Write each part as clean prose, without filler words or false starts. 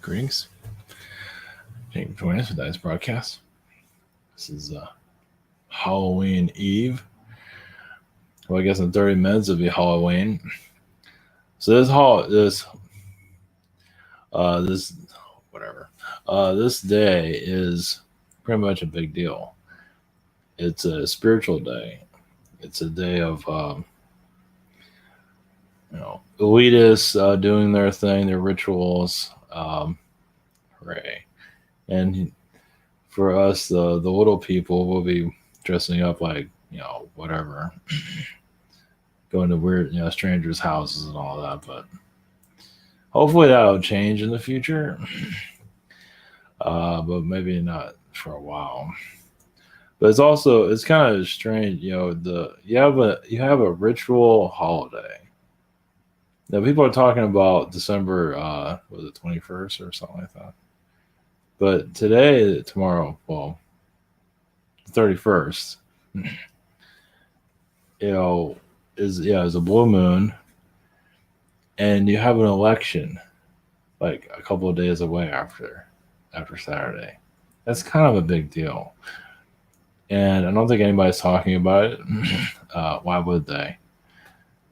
Greetings. Thank you for joining us for today's broadcast. This is Halloween Eve. Well, I guess in 30 minutes it'll be Halloween. So this day is pretty much a big deal. It's a spiritual day. It's a day of elitists doing their thing, their rituals. Hooray! And for us, the little people, will be dressing up like whatever, going to weird strangers' houses and all that. But hopefully that'll change in the future. But maybe not for a while. But it's kind of strange, you have a ritual holiday. Now people are talking about December was it 21st or something like that. But tomorrow, well, the 31st, is a blue moon, and you have an election like a couple of days away after Saturday. That's kind of a big deal. And I don't think anybody's talking about it. Why would they?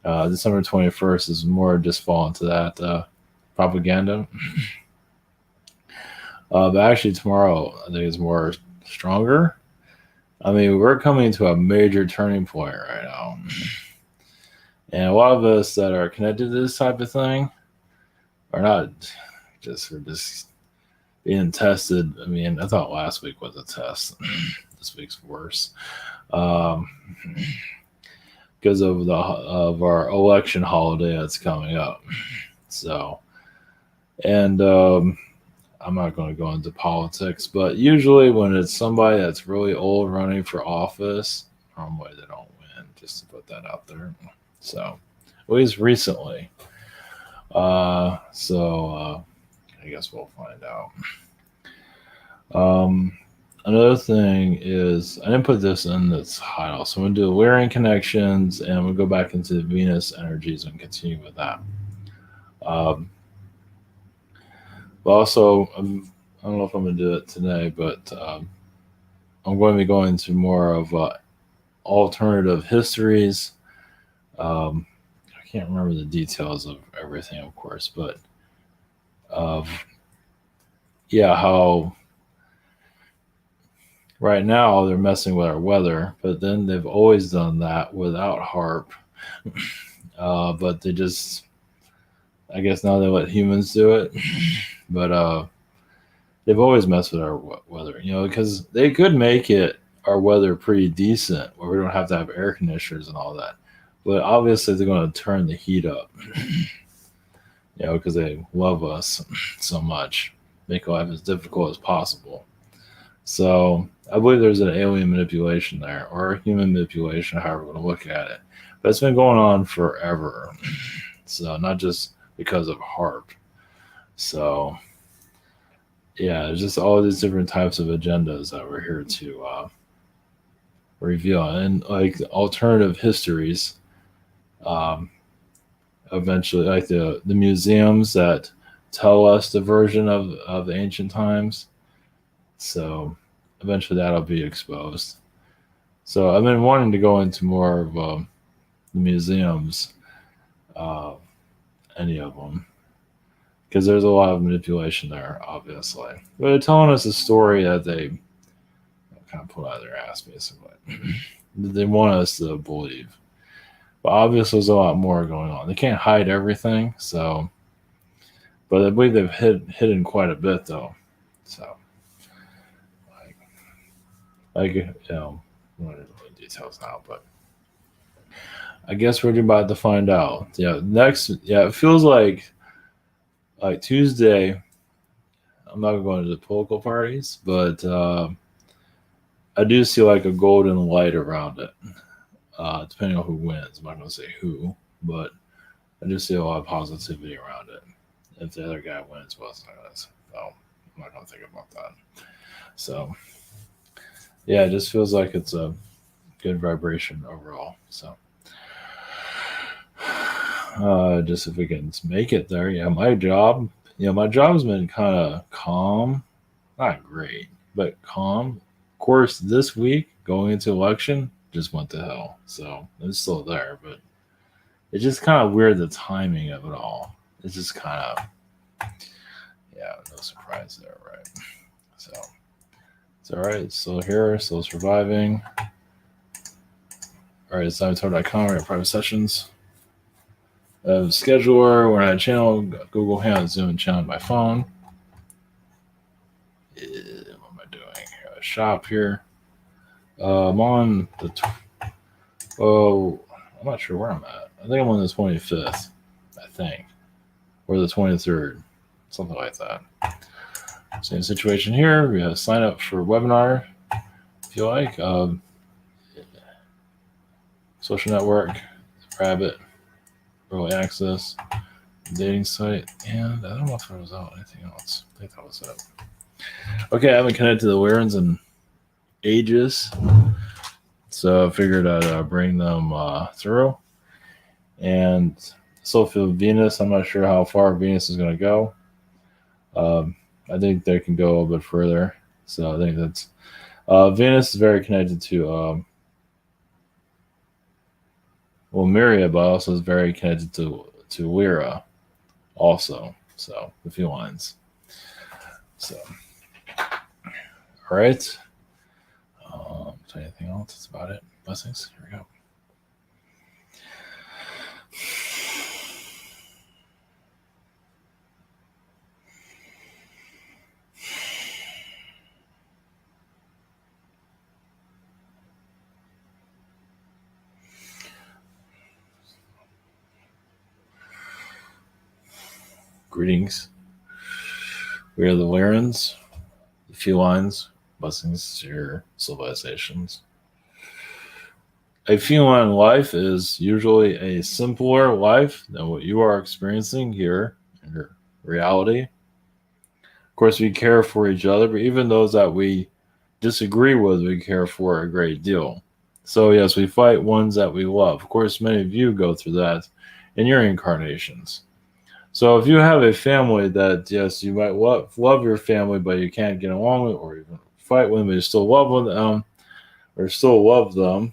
December 21st is more just fall into that propaganda. But actually tomorrow, I think is more stronger. I mean, we're coming to a major turning point right now. And a lot of us that are connected to this type of thing are not we're just being tested. I mean, I thought last week was a test. This week's worse. Because of our election holiday that's coming up. So, and I'm not going to go into politics, but usually when it's somebody that's really old running for office, normally they don't win, just to put that out there. So, at least recently. I guess we'll find out. Another thing is, I didn't put this in this highlight, so I'm going to do the Lyran connections, and we'll go back into the Venus energies and continue with that. But also, I don't know if I'm going to do it today, but I'm going to be going to more of alternative histories. I can't remember the details of everything, of course, but how right now they're messing with our weather, but then they've always done that without HARP. But they just, I guess now they let humans do it. But they've always messed with our weather, because they could make our weather pretty decent where we don't have to have air conditioners and all that. But obviously they're going to turn the heat up, because they love us so much, make life as difficult as possible. So I believe there's an alien manipulation there, or human manipulation, however you want to look at it. But it's been going on forever. So not just because of HARP. So yeah, there's just all these different types of agendas that we're here to reveal. And like alternative histories, eventually, like the museums that tell us the version of the ancient times. So eventually that'll be exposed. So I've been wanting to go into more of the museums, any of them, because there's a lot of manipulation there, obviously. But they're telling us a story that they kind of pull out of their ass, basically. They want us to believe. But obviously there's a lot more going on. They can't hide everything, so. But I believe they've hidden quite a bit, though. So. I'm not into the details now, but I guess we're about to find out. It feels like Tuesday. I'm not going to the political parties, but I do see like a golden light around it, depending on who wins. I'm not going to say who, but I do see a lot of positivity around it. If the other guy wins, well, it's not going to. So I'm not going to think about that. So. Yeah, it just feels like it's a good vibration overall. So, just if we can make it there. Yeah, my job my job's been kind of calm, not great, but calm. Of course, this week going into election just went to hell, so it's still there, but it's just kind of weird the timing of it all. It's just kind of, yeah, no surprise there, right? So it's all right. It's still here, still surviving. All right, it's time.com. We got private sessions. Scheduler, we're on a channel, Google Hangout, Zoom, and channel on my phone. What am I doing? Shop here. I'm on the. I'm not sure where I'm at. I think I'm on the 25th. I think, or the 23rd, something like that. Same situation here. We have sign up for webinar if you like. Social network, Rabbit, early access, dating site, and I don't know if there was out anything else. I think that was it. Okay, I haven't connected to the Lyrans in ages, so I figured I'd bring them through. And Sophia Venus, I'm not sure how far Venus is going to go. I think they can go a little bit further. So I think that's Venus is very connected to Myria, but also is very connected to Lyra also. So the felines. So all right. Is there anything else? That's about it. Blessings. Here we go. Greetings. We are the Lyrans, the felines. Blessings to your civilizations. A feline life is usually a simpler life than what you are experiencing here in your reality. Of course, we care for each other, but even those that we disagree with, we care for a great deal. So yes, we fight ones that we love. Of course, many of you go through that in your incarnations. So if you have a family that, yes, you might love your family, but you can't get along with, or even fight with them, but you still love them, or still love them,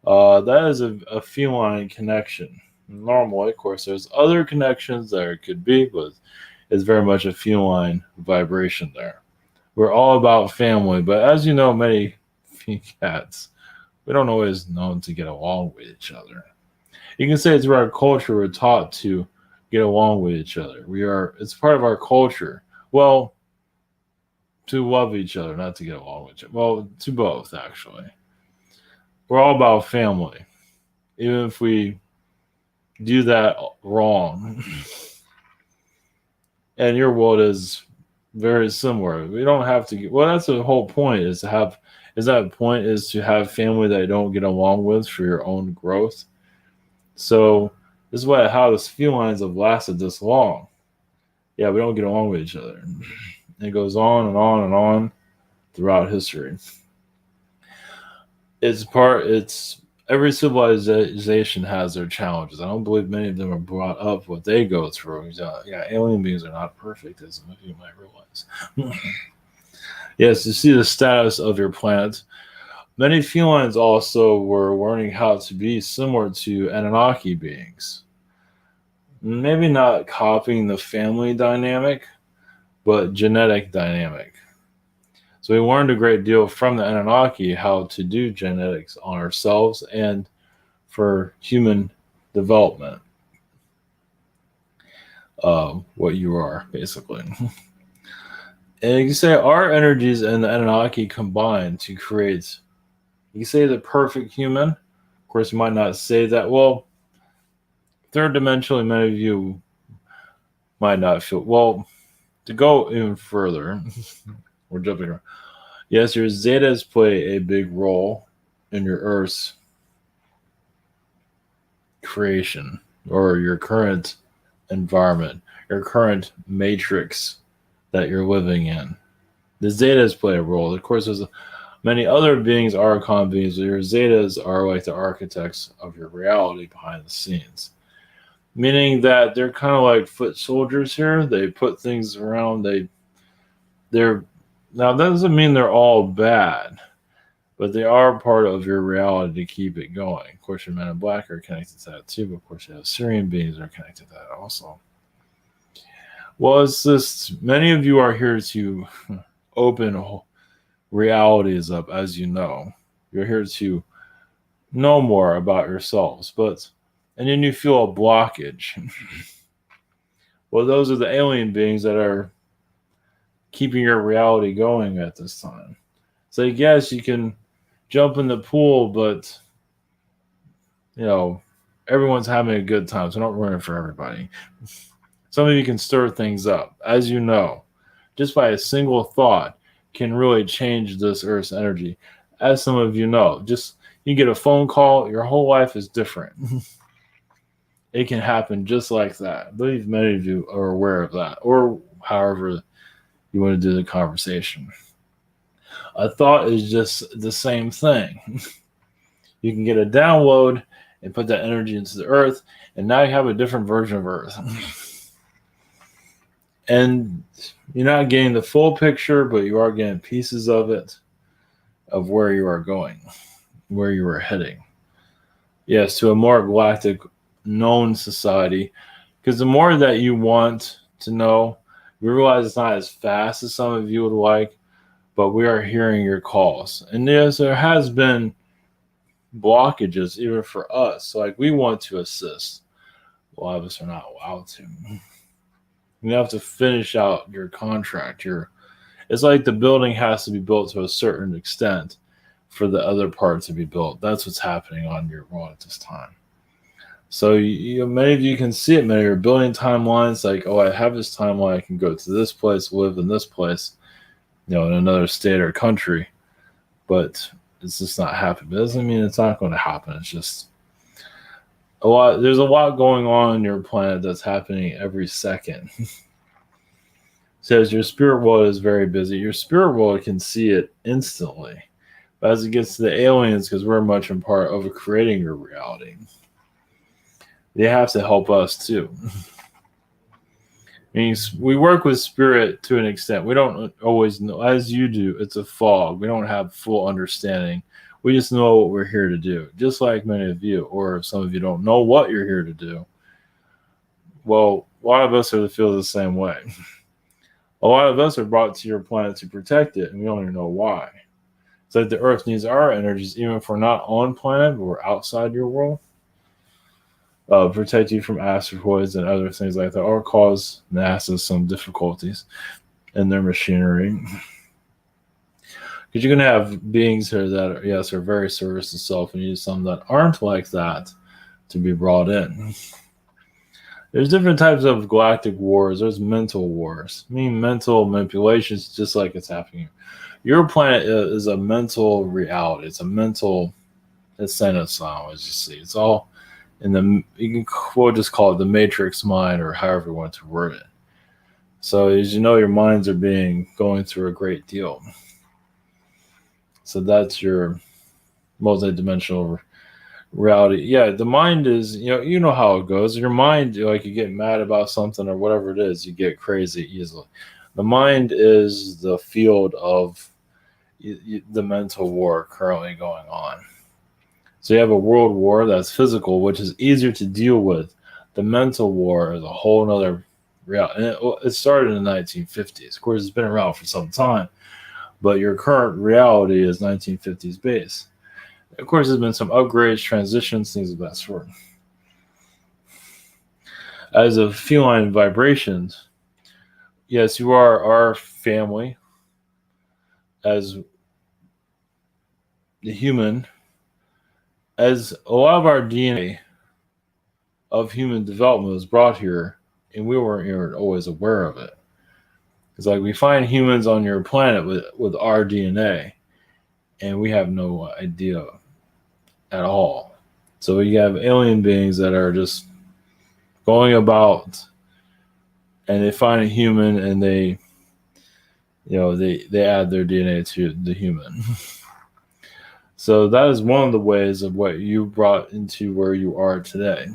that is a feline connection. Normally, of course, there's other connections there could be, but it's very much a feline vibration there. We're all about family, but as you know, many cats, we don't always know to get along with each other. You can say through our culture, we're taught to get along with each other. It's part of our culture. Well, to love each other, not to get along with each other. Well, to both, actually. We're all about family. Even if we do that wrong. And your world is very similar. We don't have to that's the whole point is to have family that you don't get along with for your own growth. So this is how the felines have lasted this long. Yeah, we don't get along with each other. And it goes on and on and on throughout history. Every civilization has their challenges. I don't believe many of them are brought up what they go through. Yeah, alien beings are not perfect, as some of you might realize. Yes, you see the status of your planet. Many felines also were learning how to be similar to Anunnaki beings. Maybe not copying the family dynamic, but genetic dynamic. So we learned a great deal from the Anunnaki how to do genetics on ourselves and for human development. What you are, basically. And you can say our energies and the Anunnaki combine to create, you can say the perfect human. Of course, you might not say that. Well, third dimensionally, many of you might not feel, well, to go even further, we're jumping around. Yes, your zetas play a big role in your Earth's creation or your current environment, your current matrix that you're living in. The zetas play a role. Of course, there's many other beings, archon beings, but your zetas are like the architects of your reality behind the scenes. meaning that they're kind of like foot soldiers here. They put things around. They're now that doesn't mean they're all bad, but they are part of your reality to keep it going. Of course, your men in black are connected to that too. But of course, you have Syrian beings that are connected to that also. Well, it's just many of you are here to open realities up, as you know. You're here to know more about yourselves, and then you feel a blockage. Well, those are the alien beings that are keeping your reality going at this time. So, yes, you can jump in the pool, but everyone's having a good time, so don't ruin it for everybody. Some of you can stir things up, as you know, just by a single thought can really change this Earth's energy. As some of you know, just you get a phone call, your whole life is different. It can happen just like that. I believe many of you are aware of that, or however you want to do the conversation. A thought is just the same thing. You can get a download and put that energy into the Earth, and now you have a different version of Earth. And you're not getting the full picture, but you are getting pieces of it, of where you are going, where you are heading. Yes, to a more galactic known society, because the more that you want to know, we realize it's not as fast as some of you would like, but we are hearing your calls. And yes, there has been blockages even for us. So like we want to assist. A lot of us are not allowed to. You have to finish out your contract. It's like the building has to be built to a certain extent for the other part to be built. That's what's happening on your world at this time. So many of you can see it. Many are building timelines like, oh, I have this timeline. I can go to this place, live in this place, in another state or country. But it's just not happening. It doesn't mean it's not going to happen. It's just there's a lot going on in your planet that's happening every second. Says your spirit world is very busy. Your spirit world can see it instantly. But as it gets to the aliens, because we're much in part of creating your reality, they have to help us too. Means we work with spirit to an extent. We don't always know, as you do, it's a fog. We don't have full understanding. We just know what we're here to do, just like many of you, or some of you don't know what you're here to do. Well, a lot of us feel the same way. A lot of us are brought to your planet to protect it, and we don't even know why. It's like the Earth needs our energies, even if we're not on planet, but we're outside your world. Protect you from asteroids and other things like that, or cause NASA some difficulties in their machinery. Because you're going to have beings here that are very service to self, and you need some that aren't like that to be brought in. There's different types of galactic wars. There's mental wars. Mental manipulations, just like it's happening. Your planet is a mental reality. It's a mental asylum, as you see. It's all we'll just call it the matrix mind, or however you want to word it. So as you know, your minds are going through a great deal. So that's your multidimensional reality. Yeah, the mind is, you know how it goes. Your mind, like you get mad about something or whatever it is, you get crazy easily. The mind is the field of the mental war currently going on. So you have a world war that's physical, which is easier to deal with. The mental war is a whole nother reality. And it started in the 1950s. Of course, it's been around for some time, but your current reality is 1950s base. Of course, there's been some upgrades, transitions, things of that sort. As of feline vibrations, yes, you are our family as the human. As a lot of our DNA of human development was brought here, and we weren't even always aware of it. It's like we find humans on your planet with our DNA, and we have no idea at all. So you have alien beings that are just going about, and they find a human, and they add their DNA to the human. So that is one of the ways of what you brought into where you are today.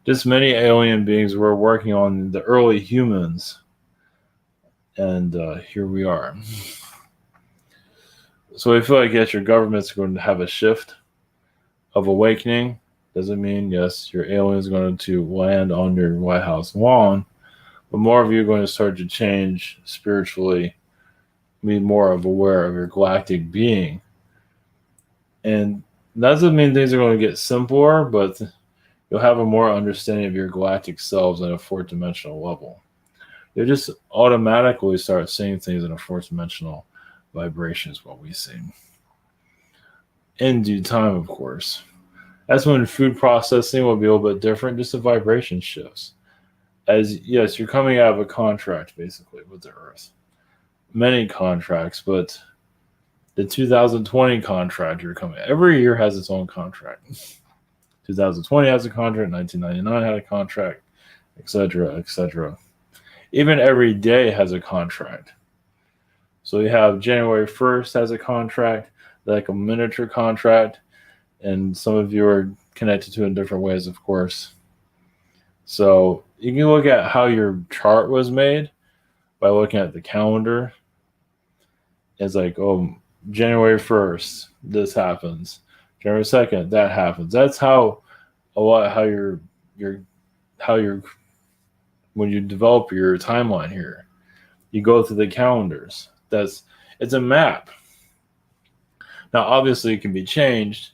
Just many alien beings were working on the early humans, and here we are. So I feel like, yes, your government's going to have a shift of awakening. Doesn't mean, yes, your aliens are going to land on your White House lawn, but more of you are going to start to change spiritually, be more of aware of your galactic being. And that doesn't mean things are going to get simpler, but you'll have a more understanding of your galactic selves on a fourth dimensional level. You'll just automatically start seeing things in a fourth dimensional vibration, is what we see. In due time, of course. That's when food processing will be a little bit different, just the vibration shifts. As yes, you're coming out of a contract basically with the Earth. Many contracts, but the 2020 contract you're coming. Every year has its own contract. 2020 has a contract, 1999 had a contract, etc., etc. Even every day has a contract. So you have January 1st has a contract, like a miniature contract, and some of you are connected to it in different ways, of course. So you can look at how your chart was made by looking at the calendar. It's like, oh, January 1st, this happens. January 2nd, that happens. That's how a lot how your when you develop your timeline here, you go through the calendars. It's a map. Now, obviously, it can be changed,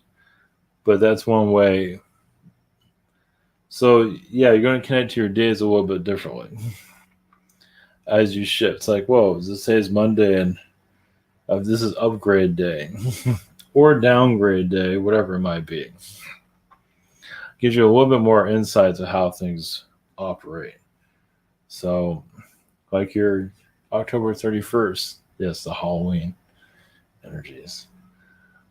but that's one way. So, yeah, you're going to connect to your days a little bit differently as you shift. It's like, whoa, this says Monday, and this is upgrade day or downgrade day, whatever it might be. Gives you a little bit more insight to how things operate. So, like your October 31st, yes, the Halloween energies.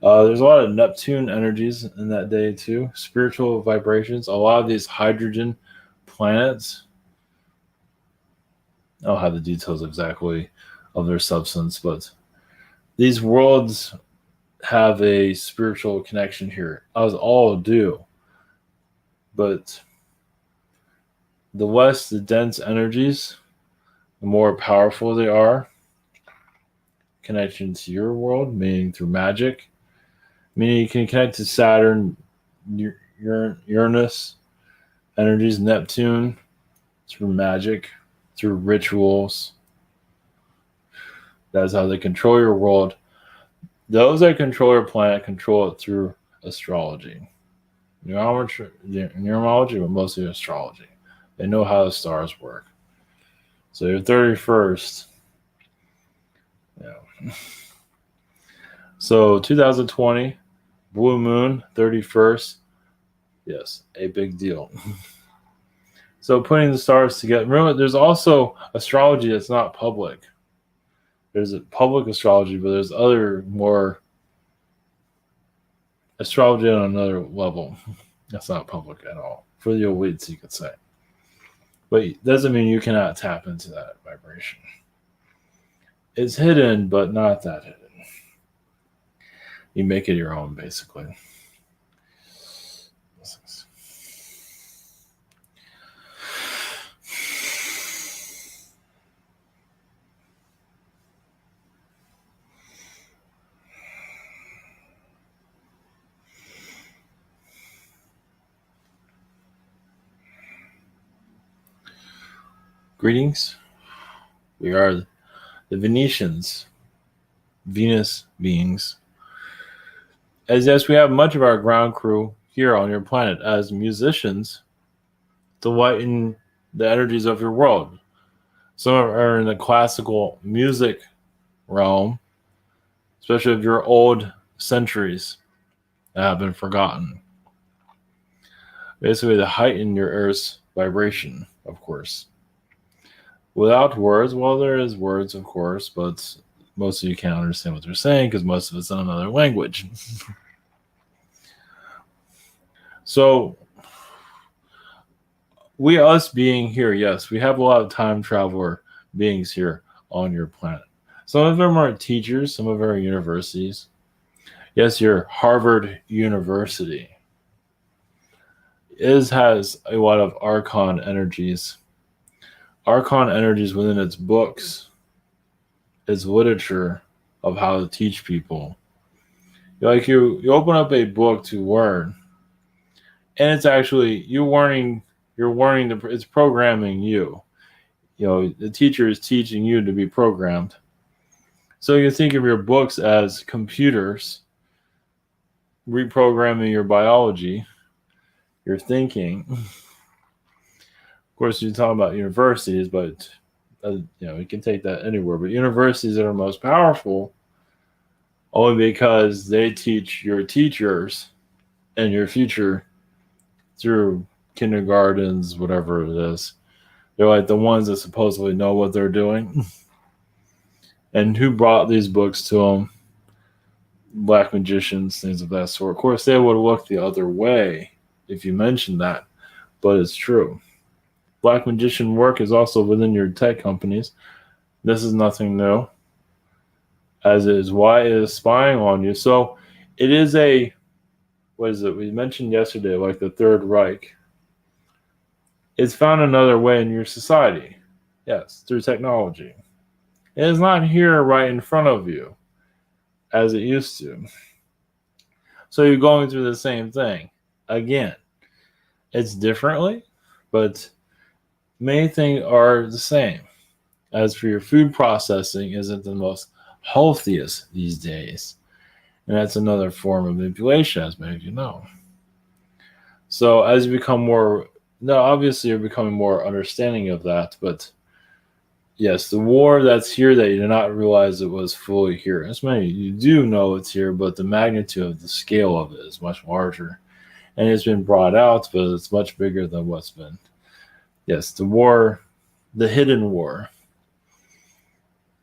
There's a lot of Neptune energies in that day too. Spiritual vibrations. A lot of these hydrogen planets. I don't have the details exactly of their substance, but these worlds have a spiritual connection here, as all do. But the less the dense energies, the more powerful they are. Connection to your world, meaning through magic. Meaning you can connect to Saturn, Uranus, energies, Neptune, through magic, through rituals. That's how they control your world. Those that control your planet control it through astrology. Numerology, but mostly astrology. They know how the stars work. So your 31st, yeah. So 2020, Blue Moon, 31st, yes, a big deal. So putting the stars together. Remember, there's also astrology that's not public. There's a public astrology, but there's other more astrology on another level. That's not public at all. For the elites, you could say. But it doesn't mean you cannot tap into that vibration. It's hidden, but not that hidden. You make it your own, basically. Greetings. We are the Venetians, Venus beings. As yes, we have much of our ground crew here on your planet as musicians to lighten the energies of your world. Some are in the classical music realm, especially of your old centuries that have been forgotten. Basically, to heighten your Earth's vibration, of course. Without words, well, there is words, of course, but most of you can't understand what they're saying because most of it's in another language. So, us being here, yes, we have a lot of time traveler beings here on your planet. Some of them are teachers, some of them are universities. Yes, your Harvard University. has a lot of archon energies. Archon energies within its books, its literature of how to teach people. Like you open up a book to learn, and it's actually it's programming you. The teacher is teaching you to be programmed. So you think of your books as computers reprogramming your biology, your thinking. Of course, you're talking about universities, but you can take that anywhere. But universities that are most powerful only because they teach your teachers and your future through kindergartens, whatever it is. They're like the ones that supposedly know what they're doing. And who brought these books to them? Black magicians, things of that sort. Of course, they would look the other way if you mentioned that, but it's true. Black magician work is also within your tech companies. This is nothing new, as is why it is spying on you. So it is what is it? We mentioned yesterday, like the Third Reich. It's found another way in your society. Yes, through technology. It is not here right in front of you as it used to. So you're going through the same thing. Again, it's differently, but many things are the same. As for your food processing, isn't the most healthiest these days. And that's another form of manipulation, as many of you know. So as you become obviously you're becoming more understanding of that, but yes, the war that's here that you did not realize it was fully here. As many you do know it's here, but the magnitude of the scale of it is much larger. And it's been brought out, but it's much bigger than what's been. Yes, the war, the hidden war.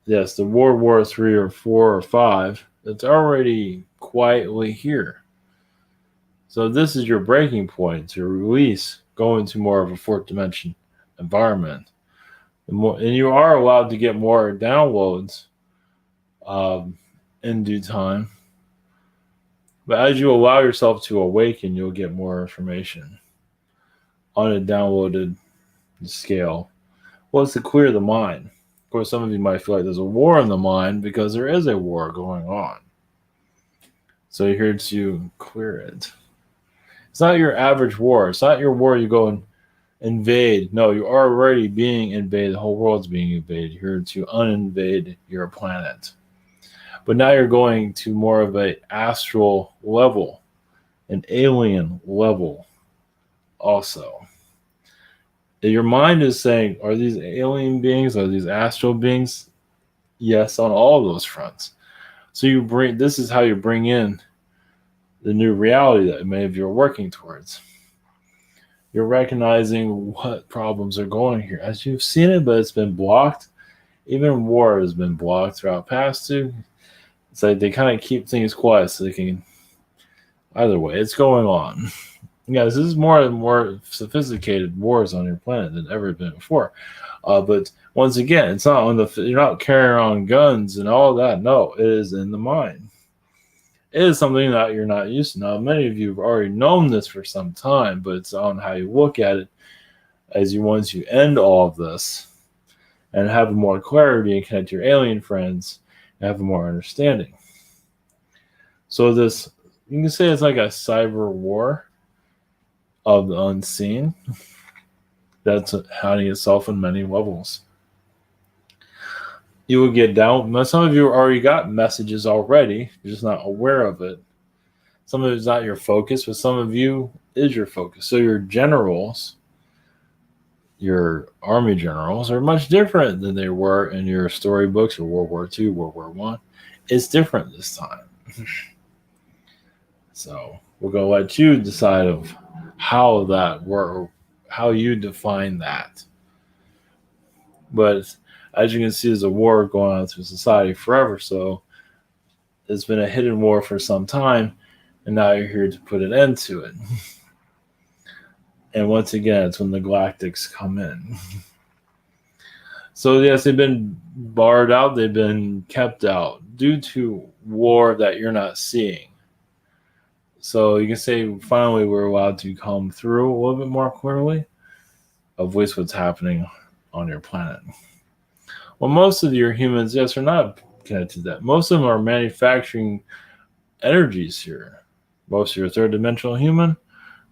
Yes, the World War 3 or 4 or 5, it's already quietly here. So this is your breaking point to release, go into more of a fourth dimension environment. And you are allowed to get more downloads in due time. But as you allow yourself to awaken, you'll get more information on a downloaded scale. Well, it's to clear the mind. Of course, some of you might feel like there's a war in the mind because there is a war going on. So you're here to clear it. It's not your average war. It's not your war you go and invade. No, you're already being invaded. The whole world's being invaded. You're here to uninvade your planet. But now you're going to more of an astral level, an alien level also. Your mind is saying, are these alien beings? Are these astral beings? Yes, on all those fronts. So this is how you bring in the new reality that many of you are working towards. You're recognizing what problems are going here. As you've seen it, but it's been blocked. Even war has been blocked throughout past two. It's like they kind of keep things quiet so they can. Either way, it's going on. Yes, this is more and more sophisticated wars on your planet than ever been before. But once again, it's not you're not carrying on guns and all that. No, it is in the mind. It is something that you're not used to. Now, many of you have already known this for some time, but it's on how you look at it once you end all of this and have more clarity and connect to your alien friends and have more understanding. So this, you can say it's like a cyber war of the unseen that's hiding itself in many levels. You will get down. Some of you already got messages already. You're just not aware of it. Some of it's not your focus, but some of you is your focus. So your generals, your army generals, are much different than they were in your storybooks or World War II, World War I. It's different this time. So we're going to let you decide of how that works, how you define that. But as you can see, there's a war going on through society forever. So it's been a hidden war for some time, and now you're here to put an end to it. And once again, it's when the galactics come in. So yes, they've been barred out. They've been kept out due to war that you're not seeing. So you can say finally we're allowed to come through a little bit more clearly of what's happening on your planet. Well, most of your humans, yes, are not connected to that. Most of them are manufacturing energies here. Most of your third dimensional human,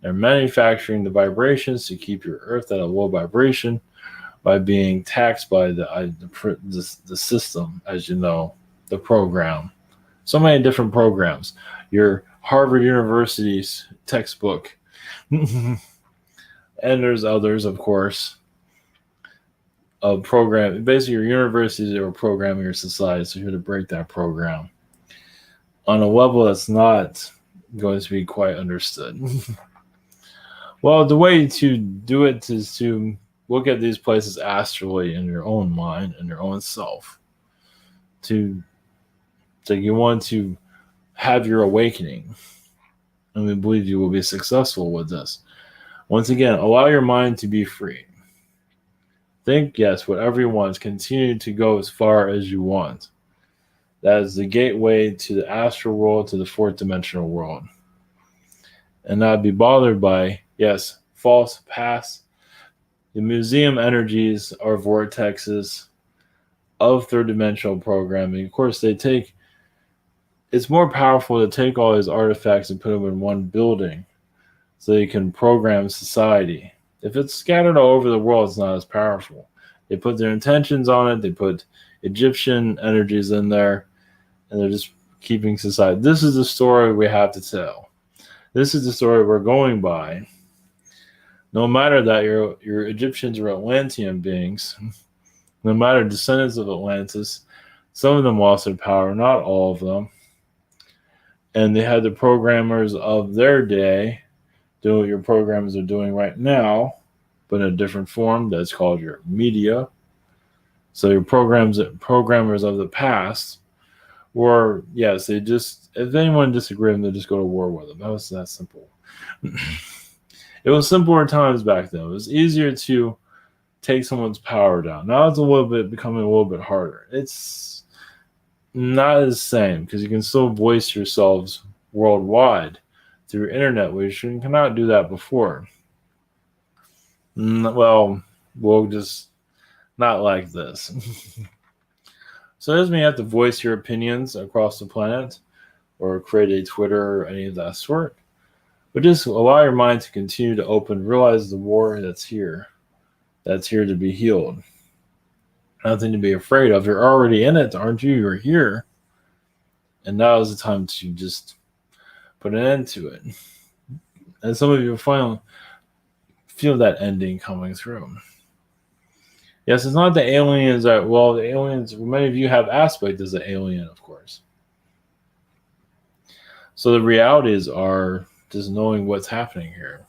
they're manufacturing the vibrations to keep your Earth at a low vibration by being taxed by the system, as you know, the program. So many different programs. Your Harvard University's textbook. And there's others, of course, of program. Basically, your universities are programming your society, so you're to break that program on a level that's not going to be quite understood. Well, the way to do it is to look at these places astrally in your own mind and your own self. So you want to have your awakening, and we believe you will be successful with this. Once again, allow your mind to be free. Think, yes, whatever you want. Continue to go as far as you want. That is the gateway to the astral world, to the fourth dimensional world. And not be bothered by, yes, false past. The museum energies are vortexes of third dimensional programming. Of course, it's more powerful to take all these artifacts and put them in one building so you can program society. If it's scattered all over the world, it's not as powerful. They put their intentions on it. They put Egyptian energies in there, and they're just keeping society. This is the story we have to tell. This is the story we're going by. No matter that your Egyptians are Atlantean beings, no matter descendants of Atlantis, some of them lost their power, not all of them. And they had the programmers of their day doing what your programmers are doing right now, but in a different form. That's called your media. So your programmers of the past were, yes, they just, if anyone disagreed with them, they just go to war with them. That was that simple. It was simpler times back then. It was easier to take someone's power down. Now it's becoming a little bit harder. It's not the same because you can still voice yourselves worldwide through internet, which you cannot do that before. Well, we'll just not like this. So it doesn't mean you have to voice your opinions across the planet or create a Twitter or any of that sort. But just allow your mind to continue to open, realize the war that's here to be healed. Nothing to be afraid of. You're already in it, aren't you? You're here. And now is the time to just put an end to it. And some of you feel that ending coming through. Yes, it's not the aliens the aliens, many of you have aspect as an alien, of course. So the realities are just knowing what's happening here.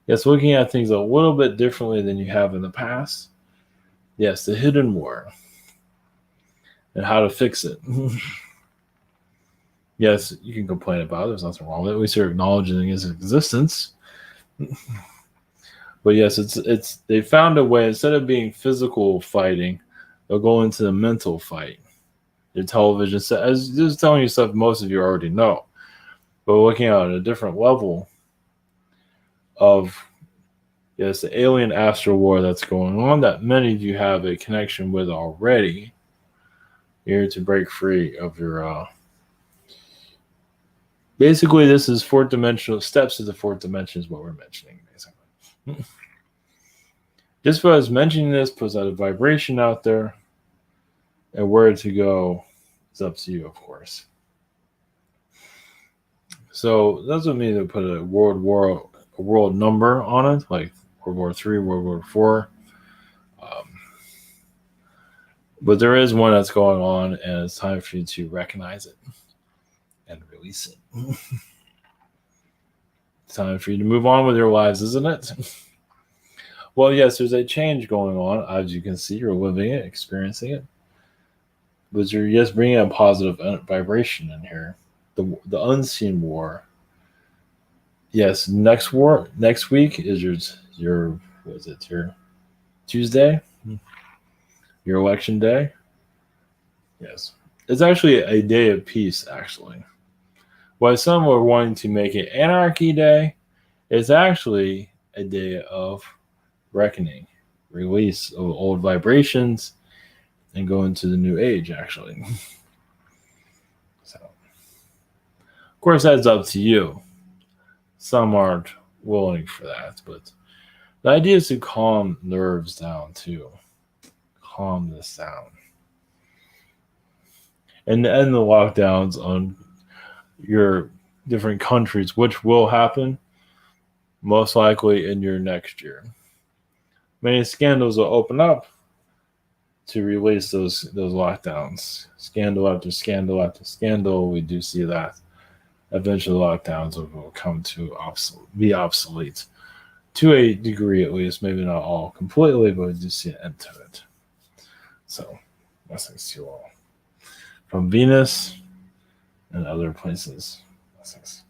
Yes, looking at things a little bit differently than you have in the past. Yes, the hidden war and how to fix it. Yes, you can complain about it. There's nothing wrong with it. At least you're acknowledging its existence. But yes, it's they found a way, instead of being physical fighting, they'll go into the mental fight. Your television set, as just telling you stuff most of you already know. But looking at a different level of, yes, the alien astral war that's going on that many of you have a connection with already. You're to break free of your basically this is fourth dimensional steps to the fourth dimension is what we're mentioning, basically. Just for us mentioning this puts out a vibration out there, and where to go is up to you, of course. So that's what means to put a world number on it, like World War III, World War IV. But there is one that's going on, and it's time for you to recognize it and release it. It's time for you to move on with your lives, isn't it? Well, yes, there's a change going on. As you can see, you're living it, experiencing it. But you're just bringing a positive vibration in here. The unseen war. Yes, next week is your what is it? Your Tuesday? Your election day? Yes. It's actually a day of peace, actually. While some were wanting to make it Anarchy Day, it's actually a day of reckoning, release of old vibrations, and go into the new age, actually. So, of course, that's up to you. Some aren't willing for that, but the idea is to calm nerves down, too. Calm this down. And end the lockdowns on your different countries, which will happen most likely in your next year. Many scandals will open up to release those lockdowns. Scandal after scandal after scandal, we do see that. Eventually, lockdowns will come to be obsolete to a degree, at least. Maybe not all completely, but we do see an end to it. So, blessings to you all from Venus and other places. Blessings.